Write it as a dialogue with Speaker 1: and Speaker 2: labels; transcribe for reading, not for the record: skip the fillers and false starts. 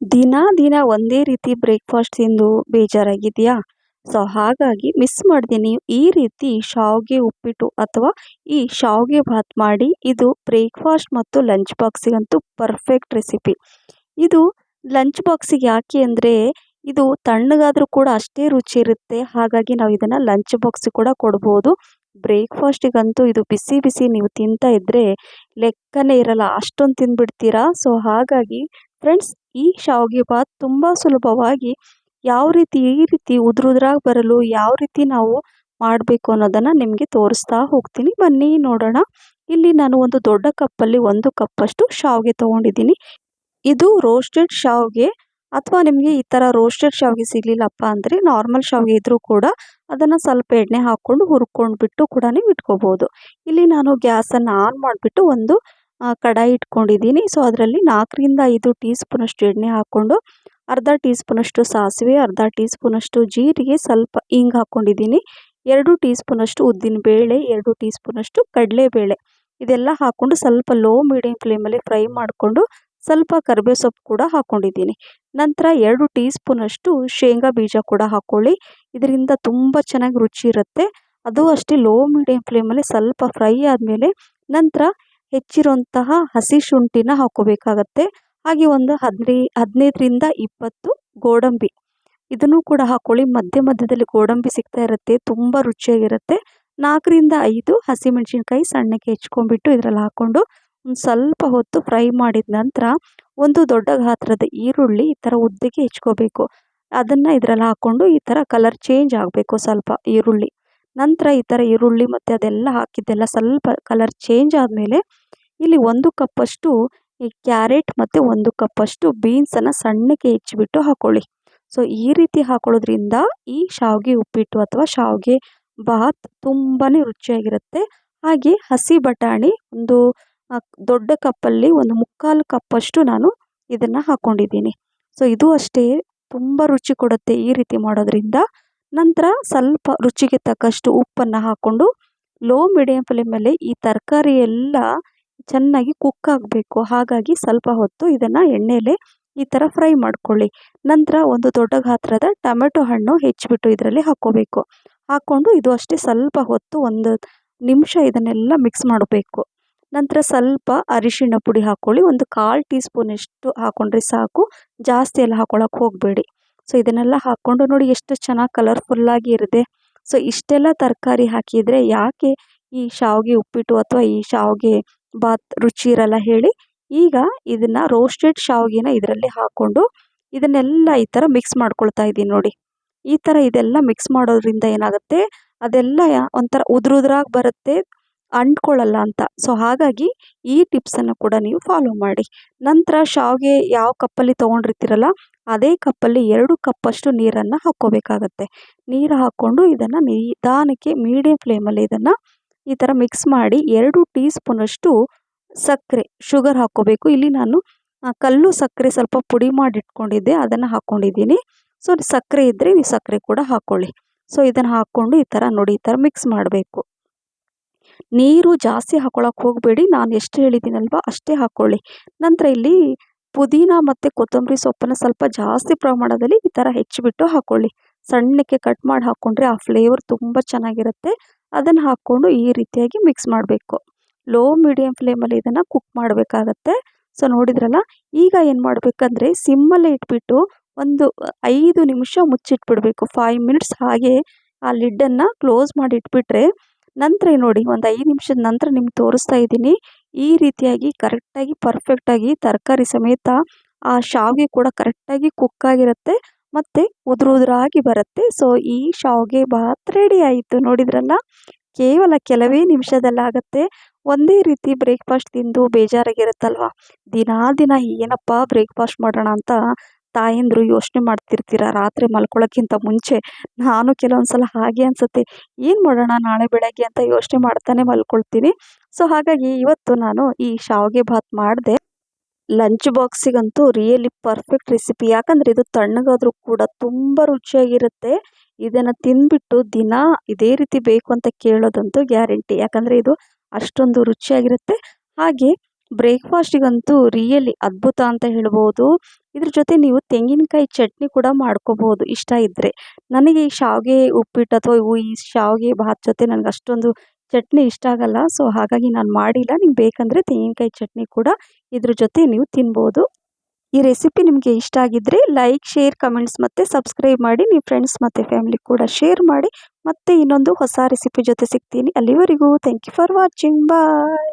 Speaker 1: ದಿನ ದಿನ ಒಂದೇ ರೀತಿ ಬ್ರೇಕ್ಫಾಸ್ಟ್ ತಿಂದು ಬೇಜಾರಾಗಿದೆಯಾ? ಸೊ ಹಾಗಾಗಿ ಮಿಸ್ ಮಾಡ್ದೆ ನೀವು ಈ ರೀತಿ ಶಾವಿಗೆ ಉಪ್ಪಿಟ್ಟು ಅಥವಾ ಈ ಶಾವಿಗೆ ಭಾತ್ ಮಾಡಿ ಇದು ಬ್ರೇಕ್ಫಾಸ್ಟ್ ಮತ್ತು ಲಂಚ್ ಬಾಕ್ಸಿಗಂತೂ ಪರ್ಫೆಕ್ಟ್ ರೆಸಿಪಿ. ಇದು ಲಂಚ್ ಬಾಕ್ಸಿಗೆ ಯಾಕೆ ಅಂದರೆ ಇದು ತಣ್ಣಗಾದರೂ ಕೂಡ ಅಷ್ಟೇ ರುಚಿ ಇರುತ್ತೆ. ಹಾಗಾಗಿ ನಾವು ಇದನ್ನು ಲಂಚ್ ಬಾಕ್ಸಿಗೆ ಕೂಡ ಕೊಡ್ಬೋದು. ಬ್ರೇಕ್ಫಾಸ್ಟಿಗಂತೂ ಇದು ಬಿಸಿ ಬಿಸಿ ನೀವು ತಿಂತಾ ಇದ್ದರೆ ಲೆಕ್ಕನೇ ಇರಲ್ಲ, ಅಷ್ಟೊಂದು ತಿಂದ್ಬಿಡ್ತೀರಾ. ಸೊ ಹಾಗಾಗಿ ಫ್ರೆಂಡ್ಸ್, ಈ ಶಾವಿಗೆ ಭಾತ್ ತುಂಬ ಸುಲಭವಾಗಿ ಯಾವ ರೀತಿ ಈ ರೀತಿ ಉದುರುದ್ರಾಗಿ ಬರಲು ಯಾವ ರೀತಿ ನಾವು ಮಾಡಬೇಕು ಅನ್ನೋದನ್ನು ನಿಮಗೆ ತೋರಿಸ್ತಾ ಹೋಗ್ತೀನಿ. ಬನ್ನಿ ನೋಡೋಣ. ಇಲ್ಲಿ ನಾನು ಒಂದು ದೊಡ್ಡ ಕಪ್ಪಲ್ಲಿ 1 ಕಪ್ಪಷ್ಟು ಶಾವಿಗೆ ತೊಗೊಂಡಿದ್ದೀನಿ. ಇದು ರೋಸ್ಟೆಡ್ ಶಾವಿಗೆ, ಅಥವಾ ನಿಮಗೆ ಈ ಥರ ರೋಸ್ಟೆಡ್ ಶಾವಿಗೆ ಸಿಗಲಿಲ್ಲಪ್ಪ ಅಂದರೆ ನಾರ್ಮಲ್ ಶಾವಿಗೆ ಇದ್ದರೂ ಕೂಡ ಅದನ್ನು ಸ್ವಲ್ಪ ಎಣ್ಣೆ ಹಾಕ್ಕೊಂಡು ಹುರ್ಕೊಂಡ್ಬಿಟ್ಟು ಕೂಡ ನೀವು ಇಟ್ಕೋಬೋದು. ಇಲ್ಲಿ ನಾನು ಗ್ಯಾಸನ್ನು ಆನ್ ಮಾಡಿಬಿಟ್ಟು ಒಂದು ಕಡಾಯಿ ಇಟ್ಕೊಂಡಿದ್ದೀನಿ. ಸೊ ಅದರಲ್ಲಿ 4ರಿಂದ 5 ಟೀ ಸ್ಪೂನಷ್ಟು ಎಣ್ಣೆ ಹಾಕ್ಕೊಂಡು ಅರ್ಧ ಟೀ ಸ್ಪೂನಷ್ಟು ಸಾಸಿವೆ, ಅರ್ಧ ಟೀ ಸ್ಪೂನಷ್ಟು ಜೀರಿಗೆ, ಸ್ವಲ್ಪ ಹಿಂಗೆ ಹಾಕ್ಕೊಂಡಿದ್ದೀನಿ. 2 ಟೀ ಸ್ಪೂನಷ್ಟು ಉದ್ದಿನಬೇಳೆ, 2 ಟೀ ಸ್ಪೂನಷ್ಟು ಕಡಲೆಬೇಳೆ, ಇದೆಲ್ಲ ಹಾಕ್ಕೊಂಡು ಸ್ವಲ್ಪ ಲೋ ಮೀಡಿಯಂ ಫ್ಲೇಮಲ್ಲಿ ಫ್ರೈ ಮಾಡಿಕೊಂಡು ಸ್ವಲ್ಪ ಕರಿಬೇವು ಸೊಪ್ಪು ಕೂಡ ಹಾಕ್ಕೊಂಡಿದ್ದೀನಿ. ನಂತರ 2 ಟೀ ಸ್ಪೂನಷ್ಟು ಶೇಂಗಾ ಬೀಜ ಕೂಡ ಹಾಕ್ಕೊಳ್ಳಿ. ಇದರಿಂದ ತುಂಬ ಚೆನ್ನಾಗಿ ರುಚಿ ಇರುತ್ತೆ. ಅದು ಅಷ್ಟೇ ಲೋ ಮೀಡಿಯಂ ಫ್ಲೇಮಲ್ಲಿ ಸ್ವಲ್ಪ ಫ್ರೈ ಆದಮೇಲೆ ನಂತರ ಹೆಚ್ಚಿರುವಂತಹ ಹಸಿ ಶುಂಠಿನ ಹಾಕ್ಕೋಬೇಕಾಗತ್ತೆ. ಹಾಗೆ ಒಂದು 15ರಿಂದ 20 ಗೋಡಂಬಿ, ಇದನ್ನು ಕೂಡ ಹಾಕ್ಕೊಳ್ಳಿ. ಮಧ್ಯ ಮಧ್ಯದಲ್ಲಿ ಗೋಡಂಬಿ ಸಿಗ್ತಾ ಇರುತ್ತೆ, ತುಂಬ ರುಚಿಯಾಗಿರುತ್ತೆ. 4ರಿಂದ 5 ಹಸಿಮೆಣಸಿನ್ಕಾಯಿ ಸಣ್ಣಕ್ಕೆ ಹೆಚ್ಕೊಂಡ್ಬಿಟ್ಟು ಇದರಲ್ಲಿ ಹಾಕ್ಕೊಂಡು ಒಂದು ಸ್ವಲ್ಪ ಹೊತ್ತು ಫ್ರೈ ಮಾಡಿದ ನಂತರ ಒಂದು ದೊಡ್ಡ ಗಾತ್ರದ ಈರುಳ್ಳಿ ಈ ಥರ ಉದ್ದಕ್ಕೆ ಹೆಚ್ಕೋಬೇಕು. ಅದನ್ನು ಇದರಲ್ಲಿ ಹಾಕ್ಕೊಂಡು ಈ ಥರ ಕಲರ್ ಚೇಂಜ್ ಆಗಬೇಕು ಸ್ವಲ್ಪ ಈರುಳ್ಳಿ. ನಂತರ ಈ ಥರ ಈರುಳ್ಳಿ ಮತ್ತು ಅದೆಲ್ಲ ಹಾಕಿದ್ದೆಲ್ಲ ಸ್ವಲ್ಪ ಕಲರ್ ಚೇಂಜ್ ಆದಮೇಲೆ ಇಲ್ಲಿ 1 ಕಪ್ಪಷ್ಟು ಈ ಕ್ಯಾರೆಟ್ ಮತ್ತು 1 ಕಪ್ಪಷ್ಟು ಬೀನ್ಸನ್ನು ಸಣ್ಣಕ್ಕೆ ಹೆಚ್ಚಿಬಿಟ್ಟು ಹಾಕ್ಕೊಳ್ಳಿ. ಸೊ ಈ ರೀತಿ ಹಾಕೊಳ್ಳೋದ್ರಿಂದ ಈ ಶಾವಿಗೆ ಉಪ್ಪಿಟ್ಟು ಅಥವಾ ಶಾವಿಗೆ ಭಾತ್ ತುಂಬಾ ರುಚಿಯಾಗಿರುತ್ತೆ. ಹಾಗೆ ಹಸಿ ಬಟಾಣಿ ಒಂದು ದೊಡ್ಡ ಕಪ್ಪಲ್ಲಿ ಒಂದು 3/4 ಕಪ್ಪಷ್ಟು ನಾನು ಇದನ್ನು ಹಾಕ್ಕೊಂಡಿದ್ದೀನಿ. ಸೊ ಇದು ಅಷ್ಟೇ ತುಂಬ ರುಚಿ ಕೊಡುತ್ತೆ ಈ ರೀತಿ ಮಾಡೋದ್ರಿಂದ. ನಂತರ ಸ್ವಲ್ಪ ರುಚಿಗೆ ತಕ್ಕಷ್ಟು ಉಪ್ಪನ್ನು ಹಾಕ್ಕೊಂಡು ಲೋ ಮೀಡಿಯಂ ಫ್ಲೇಮಲ್ಲಿ ಈ ತರಕಾರಿ ಎಲ್ಲ ಚೆನ್ನಾಗಿ ಕುಕ್ ಆಗಬೇಕು. ಹಾಗಾಗಿ ಸ್ವಲ್ಪ ಹೊತ್ತು ಇದನ್ನು ಎಣ್ಣೆಲೆ ಈ ಥರ ಫ್ರೈ ಮಾಡ್ಕೊಳ್ಳಿ. ನಂತರ ಒಂದು ದೊಡ್ಡ ಗಾತ್ರದ ಟೊಮೆಟೊ ಹಣ್ಣು ಹೆಚ್ಚಿಬಿಟ್ಟು ಇದರಲ್ಲಿ ಹಾಕ್ಕೋಬೇಕು. ಹಾಕ್ಕೊಂಡು ಇದು ಅಷ್ಟೇ ಸ್ವಲ್ಪ ಹೊತ್ತು 1 ನಿಮಿಷ ಇದನ್ನೆಲ್ಲ ಮಿಕ್ಸ್ ಮಾಡಬೇಕು. ನಂತರ ಸ್ವಲ್ಪ ಅರಿಶಿಣ ಪುಡಿ ಹಾಕ್ಕೊಳ್ಳಿ. ಒಂದು 1/4 ಟೀ ಸ್ಪೂನಷ್ಟು ಹಾಕ್ಕೊಂಡ್ರೆ ಸಾಕು, ಜಾಸ್ತಿ ಎಲ್ಲ ಹಾಕ್ಕೊಳ್ಳೋಕೆ ಹೋಗಬೇಡಿ. ಸೊ ಇದನ್ನೆಲ್ಲ ಹಾಕ್ಕೊಂಡು ನೋಡಿ ಎಷ್ಟು ಚೆನ್ನಾಗಿ ಕಲರ್ಫುಲ್ಲಾಗಿ ಇರುತ್ತೆ. ಸೊ ಇಷ್ಟೆಲ್ಲ ತರಕಾರಿ ಹಾಕಿದರೆ ಯಾಕೆ ಈ ಶಾವಿಗೆ ಉಪ್ಪಿಟ್ಟು ಅಥವಾ ಈ ಶಾವಿಗೆ ಭಾತ್ ರುಚಿ ಇರಲ್ಲ ಹೇಳಿ. ಈಗ ಇದನ್ನು ರೋಸ್ಟೆಡ್ ಶಾವಿಗೆನ ಇದರಲ್ಲಿ ಹಾಕ್ಕೊಂಡು ಇದನ್ನೆಲ್ಲ ಈ ಥರ ಮಿಕ್ಸ್ ಮಾಡ್ಕೊಳ್ತಾ ಇದ್ದೀನಿ ನೋಡಿ. ಈ ಥರ ಇದೆಲ್ಲ ಮಿಕ್ಸ್ ಮಾಡೋದ್ರಿಂದ ಏನಾಗುತ್ತೆ, ಅದೆಲ್ಲ ಒಂಥರ ಉದುರುದ್ರಾಗಿ ಬರುತ್ತೆ, ಅಂಟ್ಕೊಳ್ಳಲ್ಲ ಅಂತ. ಸೊ ಹಾಗಾಗಿ ಈ ಟಿಪ್ಸನ್ನು ಕೂಡ ನೀವು ಫಾಲೋ ಮಾಡಿ. ನಂತರ ಶಾವಿಗೆ ಯಾವ ಕಪ್ಪಲ್ಲಿ ತೊಗೊಂಡಿರ್ತೀರಲ್ಲ ಅದೇ ಕಪ್ಪಲ್ಲಿ 2 ಕಪ್ಪಷ್ಟು ನೀರನ್ನು ಹಾಕ್ಕೋಬೇಕಾಗತ್ತೆ. ನೀರು ಹಾಕ್ಕೊಂಡು ಇದನ್ನು ನಿಧಾನಕ್ಕೆ ಮೀಡಿಯಂ ಫ್ಲೇಮಲ್ಲಿ ಇದನ್ನು ಈ ಥರ ಮಿಕ್ಸ್ ಮಾಡಿ 2 ಟೀ ಸ್ಪೂನಷ್ಟು ಸಕ್ಕರೆ, ಶುಗರ್ ಹಾಕ್ಕೋಬೇಕು. ಇಲ್ಲಿ ನಾನು ಕಲ್ಲು ಸಕ್ಕರೆ ಸ್ವಲ್ಪ ಪುಡಿ ಮಾಡಿ ಇಟ್ಕೊಂಡಿದ್ದೆ, ಅದನ್ನು ಹಾಕ್ಕೊಂಡಿದ್ದೀನಿ. ಸೊ ಸಕ್ಕರೆ ಇದ್ದರೆ ನೀವು ಸಕ್ಕರೆ ಕೂಡ ಹಾಕ್ಕೊಳ್ಳಿ. ಸೊ ಇದನ್ನು ಹಾಕ್ಕೊಂಡು ಈ ಥರ ನೋಡಿ ಈ ಥರ ಮಿಕ್ಸ್ ಮಾಡಬೇಕು. ನೀರು ಜಾಸ್ತಿ ಹಾಕ್ಕೊಳ್ಳೋಕೆ ಹೋಗಬೇಡಿ, ನಾನು ಎಷ್ಟು ಹೇಳಿದ್ದೀನಲ್ವ ಅಷ್ಟೇ ಹಾಕ್ಕೊಳ್ಳಿ. ನಂತರ ಇಲ್ಲಿ ಪುದೀನ ಮತ್ತು ಕೊತ್ತಂಬರಿ ಸೊಪ್ಪನ್ನು ಸ್ವಲ್ಪ ಜಾಸ್ತಿ ಪ್ರಮಾಣದಲ್ಲಿ ಈ ಥರ ಹೆಚ್ಚಿಬಿಟ್ಟು ಹಾಕ್ಕೊಳ್ಳಿ. ಸಣ್ಣಕ್ಕೆ ಕಟ್ ಮಾಡಿ ಹಾಕ್ಕೊಂಡ್ರೆ ಆ ಫ್ಲೇವರ್ ತುಂಬ ಚೆನ್ನಾಗಿರುತ್ತೆ. ಅದನ್ನು ಹಾಕ್ಕೊಂಡು ಈ ರೀತಿಯಾಗಿ ಮಿಕ್ಸ್ ಮಾಡಬೇಕು. ಲೋ ಮೀಡಿಯಂ ಫ್ಲೇಮಲ್ಲಿ ಇದನ್ನು ಕುಕ್ ಮಾಡಬೇಕಾಗತ್ತೆ. ಸೊ ನೋಡಿದ್ರಲ್ಲ, ಈಗ ಏನು ಮಾಡಬೇಕಂದ್ರೆ ಸಿಮ್ಮಲ್ಲೇ ಇಟ್ಬಿಟ್ಟು ಒಂದು 5 ನಿಮಿಷ ಮುಚ್ಚಿಟ್ಬಿಡಬೇಕು. 5 ಮಿನಿಟ್ಸ್ ಹಾಗೆ ಆ ಲಿಡ್ಡನ್ನು ಕ್ಲೋಸ್ ಮಾಡಿ ಇಟ್ಬಿಟ್ರೆ ನಂತರ ನೋಡಿ ಒಂದು 5 ನಿಮಿಷದ ನಂತರ ನಿಮ್ಗೆ ತೋರಿಸ್ತಾ ಇದ್ದೀನಿ. ಈ ರೀತಿಯಾಗಿ ಕರೆಕ್ಟಾಗಿ ಪರ್ಫೆಕ್ಟಾಗಿ ತರಕಾರಿ ಸಮೇತ ಆ ಶಾವಿಗೆ ಕೂಡ ಕರೆಕ್ಟಾಗಿ ಕುಕ್ ಆಗಿರುತ್ತೆ ಮತ್ತು ಉದುರಾಗಿ ಬರುತ್ತೆ. ಸೊ ಈ ಶಾವಿಗೆ ಭಾತ್ ರೆಡಿ ಆಯಿತು. ನೋಡಿದ್ರಲ್ಲ, ಕೇವಲ ಕೆಲವೇ ನಿಮಿಷದಲ್ಲಾಗುತ್ತೆ. ಒಂದೇ ರೀತಿ ಬ್ರೇಕ್ಫಾಸ್ಟ್ ತಿಂದು ಬೇಜಾರಾಗಿರುತ್ತಲ್ವ, ದಿನ ಏನಪ್ಪ ಬ್ರೇಕ್ಫಾಸ್ಟ್ ಮಾಡೋಣ ಅಂತ ತಾಯಂದಿರು ಯೋಚನೆ ಮಾಡ್ತಿರ್ತೀರ ರಾತ್ರಿ ಮಲ್ಕೊಳ್ಳೋಕ್ಕಿಂತ ಮುಂಚೆ. ನಾನು ಕೆಲವೊಂದು ಸಲ ಹಾಗೆ ಅನಿಸುತ್ತೆ, ಏನು ಮಾಡೋಣ ನಾಳೆ ಬೆಳಗ್ಗೆ ಅಂತ ಯೋಚನೆ ಮಾಡ್ತಾನೆ ಮಲ್ಕೊಳ್ತೀನಿ. ಸೊ ಹಾಗಾಗಿ ಇವತ್ತು ನಾನು ಈ ಶಾವಿಗೆ ಭಾತ್ ಮಾಡಿದೆ. ಲಂಚ್ ಬಾಕ್ಸಿಗಂತೂ ರಿಯಲಿ ಪರ್ಫೆಕ್ಟ್ ರೆಸಿಪಿ. ಯಾಕಂದರೆ ಇದು ತಣ್ಣಗಾದರೂ ಕೂಡ ತುಂಬ ರುಚಿಯಾಗಿರುತ್ತೆ. ಇದನ್ನು ತಿಂದ್ಬಿಟ್ಟು ದಿನ ಇದೇ ರೀತಿ ಬೇಕು ಅಂತ ಕೇಳೋದಂತೂ ಗ್ಯಾರಂಟಿ. ಯಾಕಂದರೆ ಇದು ಅಷ್ಟೊಂದು ರುಚಿಯಾಗಿರುತ್ತೆ. ಹಾಗೆ ಬ್ರೇಕ್ಫಾಸ್ಟಿಗಂತೂ ರಿಯಲಿ ಅದ್ಭುತ ಅಂತ ಹೇಳ್ಬೋದು. ಇದ್ರ ಜೊತೆ ನೀವು ತೆಂಗಿನಕಾಯಿ ಚಟ್ನಿ ಕೂಡ ಮಾಡ್ಕೋಬೋದು ಇಷ್ಟ ಇದ್ದರೆ. ನನಗೆ ಈ ಶಾವಿಗೆ ಉಪ್ಪಿಟ್ಟು ಅಥವಾ ಈ ಶಾವಿಗೆ ಭಾತ್ ಜೊತೆ ನನಗೆ ಅಷ್ಟೊಂದು ಚಟ್ನಿ ಇಷ್ಟ ಆಗಲ್ಲ. ಸೊ ಹಾಗಾಗಿ ನಾನು ಮಾಡಿಲ್ಲ. ನಿಮ್ಗೆ ಬೇಕಂದರೆ ತೆಂಗಿನಕಾಯಿ ಚಟ್ನಿ ಕೂಡ ಇದ್ರ ಜೊತೆ ನೀವು ತಿನ್ಬೋದು. ಈ ರೆಸಿಪಿ ನಿಮಗೆ ಇಷ್ಟ ಆಗಿದ್ದರೆ ಲೈಕ್, ಶೇರ್, ಕಮೆಂಟ್ಸ್ ಮತ್ತು ಸಬ್ಸ್ಕ್ರೈಬ್ ಮಾಡಿ. ನೀವು ಫ್ರೆಂಡ್ಸ್ ಮತ್ತು ಫ್ಯಾಮಿಲಿ ಕೂಡ ಶೇರ್ ಮಾಡಿ. ಮತ್ತೆ ಇನ್ನೊಂದು ಹೊಸ ರೆಸಿಪಿ ಜೊತೆ ಸಿಗ್ತೀನಿ. ಅಲ್ಲಿವರೆಗೂ thank you for watching. Bye.